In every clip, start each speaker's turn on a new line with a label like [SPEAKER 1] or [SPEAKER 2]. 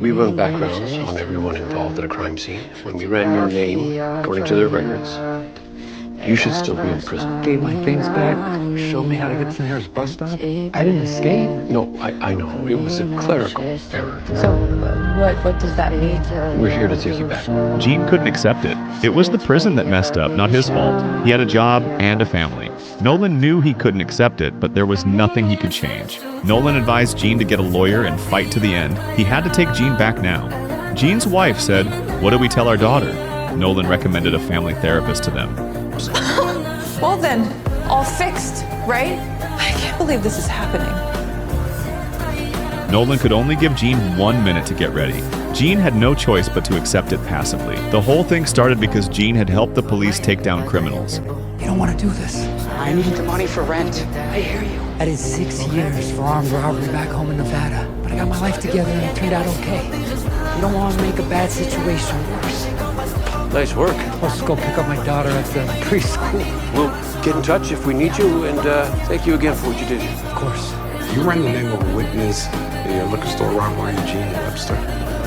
[SPEAKER 1] We run backgrounds on everyone involved at a crime scene. When we ran your name, according to their records, you should still be in prison.
[SPEAKER 2] Gave my things back, showed me how to get to the nearest bus stop. I didn't escape.
[SPEAKER 1] No, I know. It was a clerical error.
[SPEAKER 3] So, what does that mean?
[SPEAKER 1] We're here to take you back.
[SPEAKER 4] Gene couldn't accept it. It was the prison that messed up, not his fault. He had a job and a family. Nolan knew he couldn't accept it, but there was nothing he could change. Nolan advised Gene to get a lawyer and fight to the end. He had to take Gene back now. Gene's wife said, "What do we tell our daughter?" Nolan recommended a family therapist to them.
[SPEAKER 5] Well then, all fixed, right? I can't believe this is happening.
[SPEAKER 4] Nolan could only give Gene 1 minute to get ready. Gene had no choice but to accept it passively. The whole thing started because Gene had helped the police take down criminals.
[SPEAKER 2] You don't want to do this.
[SPEAKER 6] I need the money for rent.
[SPEAKER 2] I hear you. I did 6 years for armed robbery back home in Nevada, but I got my life together and it turned out okay. You don't want to make a bad situation worse.
[SPEAKER 1] Nice work.
[SPEAKER 2] Let's go pick up my daughter at the preschool.
[SPEAKER 1] We'll get in touch if we need you, and thank you again for what you did.
[SPEAKER 2] Of course.
[SPEAKER 7] You ran the name of a witness in a liquor store robbery in Gene Webster.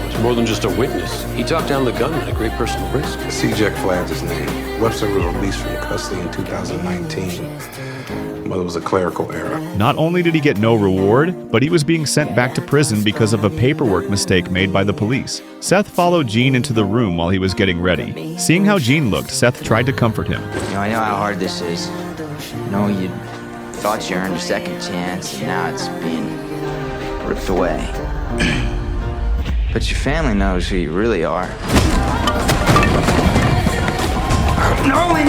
[SPEAKER 1] It's more than just a witness. He talked down the gun at a great personal risk.
[SPEAKER 7] CJ flagged his name. Webster was released from custody in 2019. But it was a clerical error.
[SPEAKER 4] Not only did he get no reward, but he was being sent back to prison because of a paperwork mistake made by the police. Seth followed Gene into the room while he was getting ready. Seeing how Gene looked, Seth tried to comfort him.
[SPEAKER 6] I know how hard this is. You thought you earned a second chance, and now it's being ripped away. But your family knows who you really are. Nolan,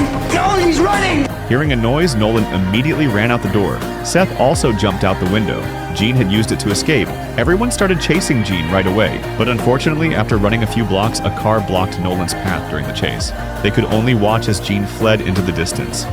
[SPEAKER 6] he's running!
[SPEAKER 4] Hearing a noise, Nolan immediately ran out the door. Seth also jumped out the window. Gene had used it to escape. Everyone started chasing Gene right away, but unfortunately, after running a few blocks, a car blocked Nolan's path during the chase. They could only watch as Gene fled into the distance.